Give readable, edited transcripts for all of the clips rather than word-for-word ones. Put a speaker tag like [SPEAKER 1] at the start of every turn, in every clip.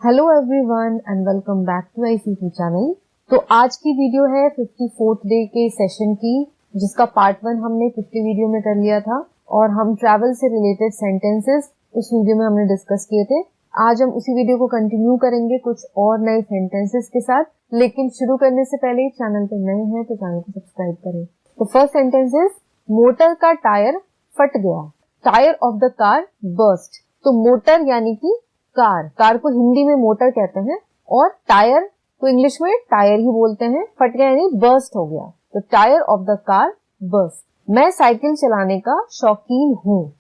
[SPEAKER 1] Hello everyone and welcome back to ICT channel. तो आज की वीडियो है 54th डे के सेशन की, जिसका पार्ट 1 हमने पिछली वीडियो में कर लिया था और हम ट्रैवल से रिलेटेड सेंटेंसेस उस वीडियो में हमने डिस्कस किए थे। आज हम उसी वीडियो को कंटिन्यू करेंगे कुछ और नए सेंटेंसेस के साथ, लेकिन शुरू करने से पहले चैनल पर नए हैं तो चैनल को सब्सक्राइब करें। तो फर्स्ट सेंटेंस इज मोटर का टायर फट गया। Tyre of the car burst. तो मोटर यानी कि कार को हिंदी में मोटर कहते हैं और टायर को इंग्लिश में टायर ही बोलते हैं। फट गया यानी बर्स्ट हो गया। तो tyre of the car burst. मैं साइकिल चलाने का शौकीन हूँ।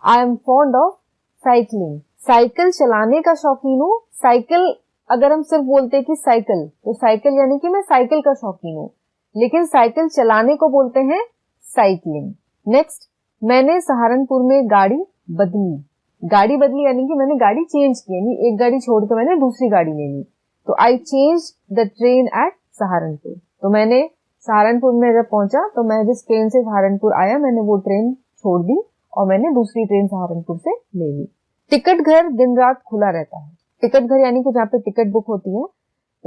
[SPEAKER 1] I am fond of cycling. Cycle चलाने का शौकीन हूँ। साइकिल अगर हम सिर्फ बोलते हैं कि साइकिल, तो साइकिल यानी कि मैं साइकिल का शौकीन हूँ, लेकिन साइकिल चलाने को बोलते हैं साइकिलिंग। नेक्स्ट, मैंने सहारनपुर में गाड़ी बदली। गाड़ी बदली यानी कि मैंने गाड़ी चेंज की, यानी एक गाड़ी छोड़ के मैंने दूसरी गाड़ी ले ली। तो I change the train eight Saharanpur. तो मैंने सहारनपुर में जब पहुंचा तो मैं जिस ट्रेन से सहारनपुर आया मैंने वो ट्रेन छोड़ दी और मैंने दूसरी ट्रेन सहारनपुर से ले ली। टिकट घर दिन रात खुला रहता है। टिकट घर यानी कि जहाँ पे टिकट बुक होती है।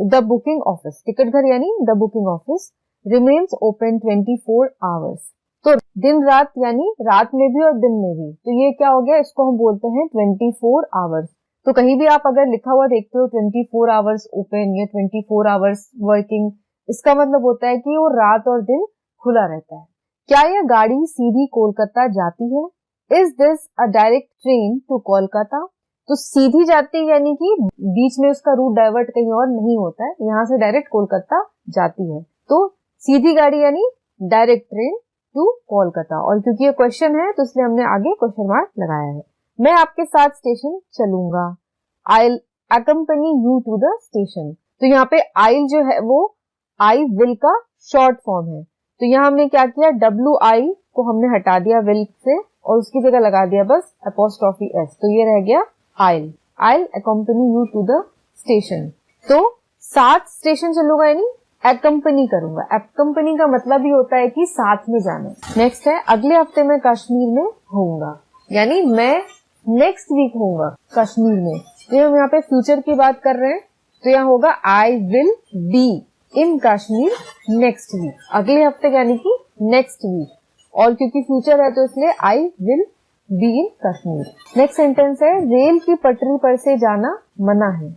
[SPEAKER 1] The booking office. टिकट घर यानी the booking office remains open 24 hours. तो दिन रात यानी रात में भी और दिन में भी। तो ये क्या हो गया, इसको हम बोलते हैं 24 आवर्स। तो कहीं भी आप अगर लिखा हुआ देखते हो 24 आवर्स ओपन या 24 आवर्स वर्किंग, इसका मतलब होता है कि वो रात और दिन खुला रहता है। क्या यह गाड़ी सीधी कोलकाता जाती है? Is this a direct train to Kolkata? तो सीधी जाती यानी कि बीच में उसका रूट डाइवर्ट कहीं और नहीं होता है, यहाँ से डायरेक्ट कोलकाता जाती है। तो सीधी गाड़ी यानी डायरेक्ट ट्रेन टू कोलकाता। और क्योंकि ये क्वेश्चन है तो इसलिए हमने आगे क्वेश्चन मार्क लगाया है। मैं आपके साथ स्टेशन चलूंगा। I'll accompany you to the station। तो यहाँ पे I'll जो है वो I will का शॉर्ट फॉर्म है। तो यहाँ हमने क्या किया, WI को हमने हटा दिया will से और उसकी जगह लगा दिया बस अपॉस्ट्रोफी S। तो ये रह गया I'll accompany you to the station। तो साथ स्टेशन चलूंगा यानी एक्कम्पनी करूंगा। एक्कम्पनी का मतलब ही होता है कि साथ में जाना। नेक्स्ट है, अगले हफ्ते मैं कश्मीर में होऊंगा, यानी मैं नेक्स्ट वीक होऊंगा कश्मीर में। तो हम यहाँ पे फ्यूचर की बात कर रहे हैं, तो यहाँ होगा I will be in Kashmir next week. अगले हफ्ते यानी कि नेक्स्ट वीक, और क्योंकि फ्यूचर है तो इसलिए आई will be in Kashmir. Next sentence है, रेल की पटरी पर से जाना मना है।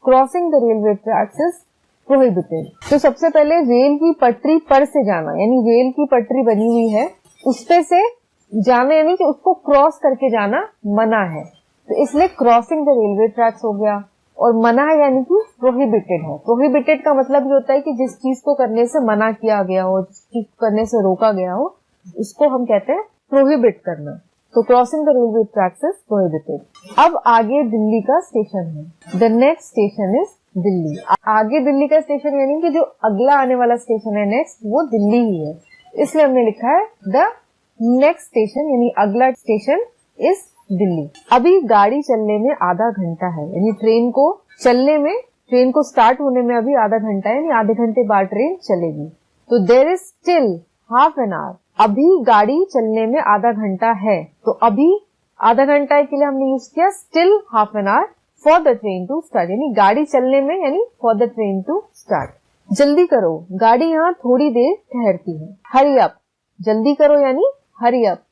[SPEAKER 1] Crossing the railway tracks is prohibited. तो सबसे पहले रेल की पटरी पर से जाना, यानी रेल की पटरी बनी हुई है उस पे से जाना यानी कि उसको क्रॉस करके जाना मना है। तो इसलिए क्रॉसिंग द रेलवे ट्रैक्स हो गया। और मना है यानी कि प्रोहिबिटेड है। प्रोहिबिटेड का मतलब ये होता है कि जिस चीज को करने से मना किया गया हो, जिस चीज को करने से रोका गया हो, उसको हम कहते हैं प्रोहिबिट करना। तो crossing the railway tracks is prohibited. अब आगे दिल्ली का स्टेशन है। The next station is Delhi. आगे दिल्ली का स्टेशन यानी कि जो अगला आने वाला स्टेशन है नेक्स्ट, वो दिल्ली ही है। इसलिए हमने लिखा है द नेक्स्ट स्टेशन यानी अगला स्टेशन इज दिल्ली। अभी गाड़ी चलने में आधा घंटा है, यानी ट्रेन को चलने में, ट्रेन को स्टार्ट होने में अभी आधा घंटा है, यानी आधे घंटे बाद ट्रेन चलेगी। तो there is still half an hour. अभी गाड़ी चलने में आधा घंटा है, तो अभी आधा घंटा के लिए हमने यूज किया still half an hour for the train to start, यानी गाड़ी चलने में यानी for the train to start. जल्दी करो, गाड़ी यहाँ थोड़ी देर ठहरती है। Hurry up. जल्दी करो यानी hurry up.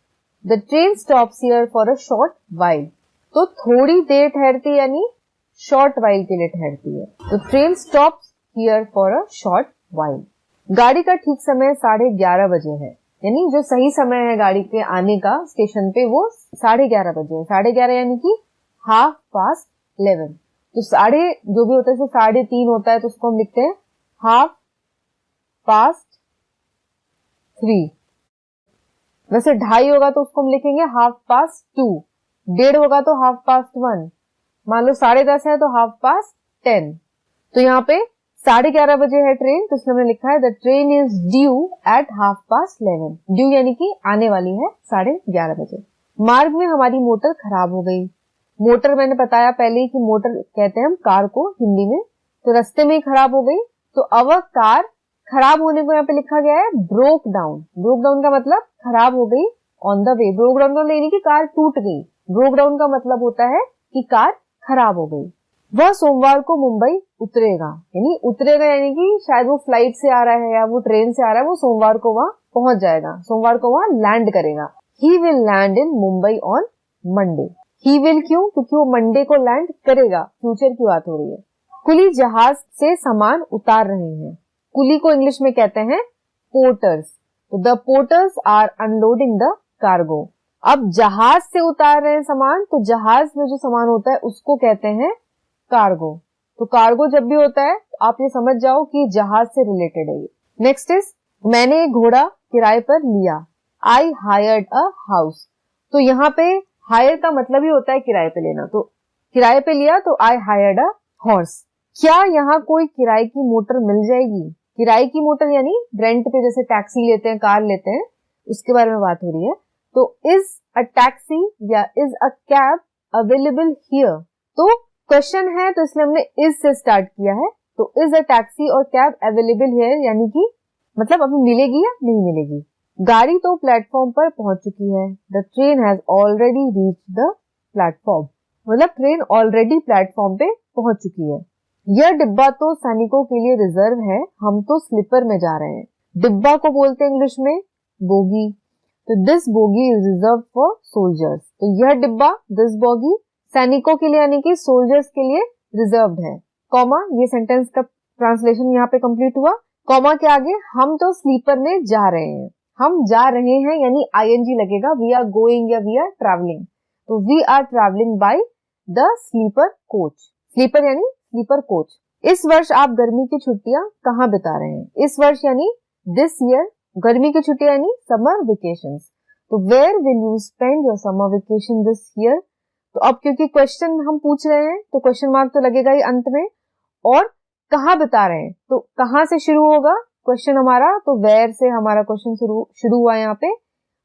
[SPEAKER 1] The train stops here for a short while. तो थोड़ी देर ठहरती यानी शॉर्ट वाइल के लिए ठहरती है। तो train stops here for a short while. गाड़ी का ठीक समय 11:30 बजे है, यानी जो सही समय है गाड़ी के आने का स्टेशन पे वो 11:30 बजे है। 11:30 यानी कि 11:30। तो साढ़े जो भी होता है 3:30 होता है, तो उसको हम लिखते हैं 3:30। वैसे 2:30 होगा तो उसको हम लिखेंगे 2:30। 1:30 होगा तो 1:30। मान लो 10:30 है तो 10:30। तो यहाँ पे 11:30 बजे है ट्रेन, तो इसलिए हमने लिखा है the train is due eight 11:30। Due यानी कि आने वाली है 11:30 बजे। मार्ग में हमारी मोटर खराब हो गई। मोटर मैंने बताया पहले ही कि मोटर कहते हैं हम कार को हिंदी में। तो रास्ते में ही खराब हो गई, तो अब कार खराब होने को यहाँ पे लिखा गया है ब्रोक डाउन। ब्रोक डाउन का मतलब खराब हो गई on the way. Broke down का यानी कि कार टूट गई। ब्रोक डाउन का मतलब होता है कि कार खराब हो गई। वह सोमवार को मुंबई उतरेगा, यानी उतरेगा यानी कि शायद वो फ्लाइट से आ रहा है या वो ट्रेन से आ रहा है, वो सोमवार को वहां पहुंच जाएगा, सोमवार को वहां लैंड करेगा। He will land in Mumbai on Monday. He will क्यों? क्योंकि वो मंडे को लैंड करेगा, फ्यूचर की बात हो रही है। कुली जहाज से सामान उतार रहे हैं। कुली को इंग्लिश में कहते हैं पोर्टर्स। तो the porters are unloading the cargo. अब जहाज से उतार रहे हैं सामान, तो जहाज में जो सामान होता है उसको कहते हैं कार्गो। तो कार्गो जब भी होता है तो आप ये समझ जाओ कि जहाज से रिलेटेड है ये। नेक्स्ट इज मैंने एक घोड़ा किराए पर लिया। I hired a house. तो यहाँ पे हायर का मतलब ही होता है किराए पे लेना, तो किराए पे लिया तो आई हायर्ड अ हॉर्स। क्या यहाँ कोई किराए की मोटर मिल जाएगी? किराए की मोटर यानी रेंट पे, जैसे टैक्सी लेते हैं, कार लेते हैं, उसके बारे में बात हो रही है। तो इज अ टैक्सी या is a cab available here? तो क्वेश्चन है तो इसलिए हमने इज से स्टार्ट किया है। तो इज अ टैक्सी और कैब अवेलेबल हियर यानी कि मतलब अभी मिलेगी या नहीं मिलेगी। गाड़ी तो प्लेटफॉर्म पर पहुंच चुकी है। The train has already reached the platform. मतलब ट्रेन ऑलरेडी प्लेटफॉर्म पे पहुंच चुकी है। यह डिब्बा तो सैनिकों के लिए रिजर्व है, हम तो स्लीपर में जा रहे हैं। डिब्बा को बोलते हैं इंग्लिश में बोगी। तो this bogie is reserve for soldiers. तो यह डिब्बा, दिस बोगी, सैनिकों के लिए यानी कि सोल्जर्स के लिए रिजर्व्ड है। कॉमा, ये सेंटेंस का ट्रांसलेशन यहाँ पे कंप्लीट हुआ। कॉमा के आगे हम तो स्लीपर में जा रहे हैं। हम जा रहे हैं यानी आईएनजी लगेगा। वी आर गोइंग या वी आर ट्रैवलिंग। तो we are travelling by the sleeper coach. Sleeper यानी स्लीपर कोच। इस वर्ष आप गर्मी की छुट्टियां कहाँ बिता रहे हैं? इस वर्ष यानी दिस ईयर, गर्मी की छुट्टियां यानी समर वेकेशंस। तो where will you spend your summer vacation this year? तो अब क्योंकि क्वेश्चन हम पूछ रहे हैं तो क्वेश्चन मार्क तो लगेगा ही अंत में। और कहाँ बिता रहे हैं, तो कहाँ से शुरू होगा क्वेश्चन हमारा? तो वेयर से हमारा क्वेश्चन शुरू हुआ यहाँ पे।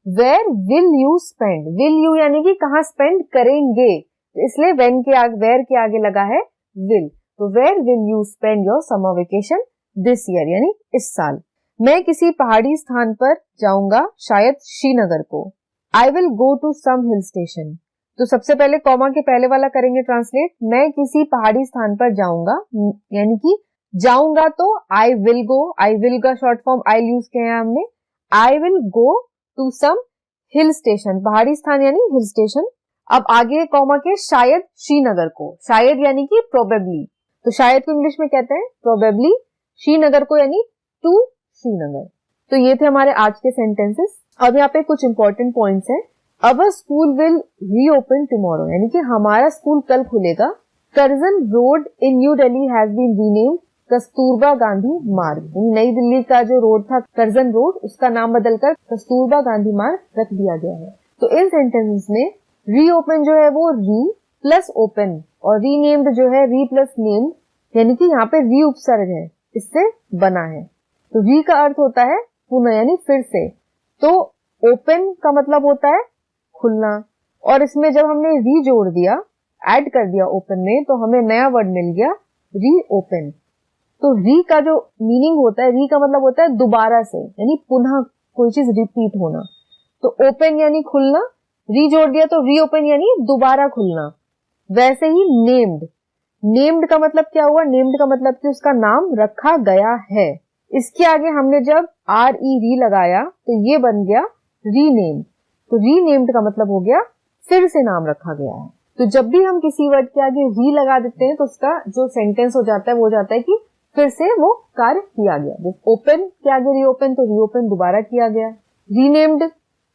[SPEAKER 1] Where will you spend? Will you यानी कि कहाँ स्पेंड करेंगे, तो इसलिए वेन के आगे, वेयर के आगे लगा है विल। तो where will you spend your summer vacation this year यानी इस साल। मैं किसी पहाड़ी स्थान पर जाऊंगा, शायद श्रीनगर को। I will go to some hill station. तो सबसे पहले कॉमा के पहले वाला करेंगे ट्रांसलेट। मैं किसी पहाड़ी स्थान पर जाऊंगा, यानी कि जाऊंगा तो I will go. I will का शॉर्ट फॉर्म आई यूज किया है हमने। I will go to some hill station, पहाड़ी स्थान यानी हिल स्टेशन। अब आगे कॉमा के शायद श्रीनगर को। शायद यानी कि प्रोबेबली। तो शायद को इंग्लिश में कहते हैं प्रोबेबली। श्रीनगर को यानी टू श्रीनगर। तो ये थे हमारे आज के सेंटेंसेस। अब यहाँ पे कुछ इंपॉर्टेंट पॉइंट्स हैं। Our school will reopen tomorrow, यानी कि हमारा स्कूल कल खुलेगा। Curzon Road in New Delhi has been renamed Kasturba Gandhi Marg. नई दिल्ली का जो रोड था करजन रोड, उसका नाम बदलकर कस्तूरबा गांधी मार्ग रख दिया गया है। तो इन सेंटेंसेस में रीओपन जो है वो री प्लस ओपन और रीनेम्ड जो है री प्लस नेम्ड, यानी कि यहाँ पे री उपसर्ग है, इससे बना है। तो री का अर्थ होता है पुनः यानी फिर से। तो ओपन का मतलब होता है खुलना, और इसमें जब हमने री जोड़ दिया, ऐड कर दिया ओपन में, तो हमें नया वर्ड मिल गया री ओपन। तो री का जो मीनिंग होता है, री का मतलब होता है दोबारा से, यानी पुनः कोई चीज रिपीट होना। तो ओपन यानी खुलना, री जोड़ दिया तो री ओपन यानी दोबारा खुलना। वैसे ही नेम्ड, नेम्ड का मतलब क्या हुआ? नेम्ड का मतलब कि उसका नाम रखा गया है। इसके आगे हमने जब आर ई री लगाया तो ये बन गया रीनेम्ड। तो रीनेम्ड का मतलब हो गया फिर से नाम रखा गया है। तो जब भी हम किसी वर्ड के आगे री लगा देते हैं तो उसका जो सेंटेंस हो जाता है वो हो जाता है कि फिर से वो कार्य किया गया। ओपन के आगे रीओपन, तो रीओपन दोबारा किया गया। रीनेम्ड,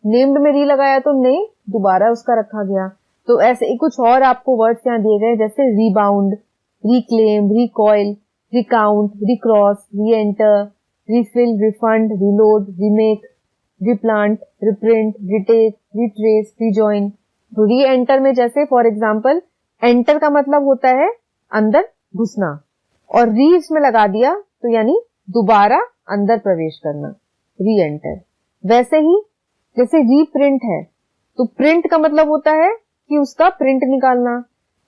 [SPEAKER 1] नेम्ड में री लगाया तो नहीं, दोबारा उसका रखा गया। तो ऐसे ही कुछ और आपको वर्ड्स यहाँ दिए गए, जैसे rebound, reclaim, recoil, recount, recross, reenter, refill, refund, reload, remake, replant, reprint, retake, retrace, rejoin. तो री एंटर में जैसे फॉर एग्जाम्पल एंटर का मतलब होता है अंदर घुसना, और री इसमें लगा दिया तो यानी दोबारा अंदर प्रवेश करना, री एंटर। वैसे ही जैसे रीप्रिंट है, तो प्रिंट का मतलब होता है कि उसका प्रिंट निकालना।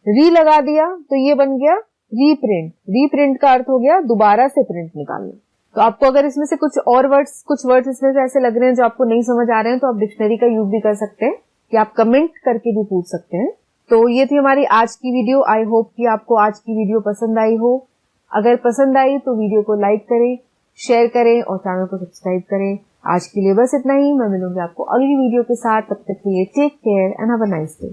[SPEAKER 1] री लगा दिया तो ये बन गया रीप्रिंट। रीप्रिंट का अर्थ हो गया दोबारा से प्रिंट निकालना। तो आपको अगर इसमें से कुछ वर्ड्स इसमें से ऐसे लग रहे हैं जो आपको नहीं समझ आ रहे हैं, तो आप डिक्शनरी का यूज भी कर सकते हैं, कि आप कमेंट करके भी पूछ सकते हैं तो ये थी हमारी आज की वीडियो। आई होप कि आपको आज की वीडियो पसंद आई हो। अगर पसंद आई तो वीडियो को लाइक करें, शेयर करें और चैनल को सब्सक्राइब करें। आज के लिए बस इतना ही। मैं मिलूंगी आपको अगली वीडियो के साथ। तब तक के लिए take care and have a nice day.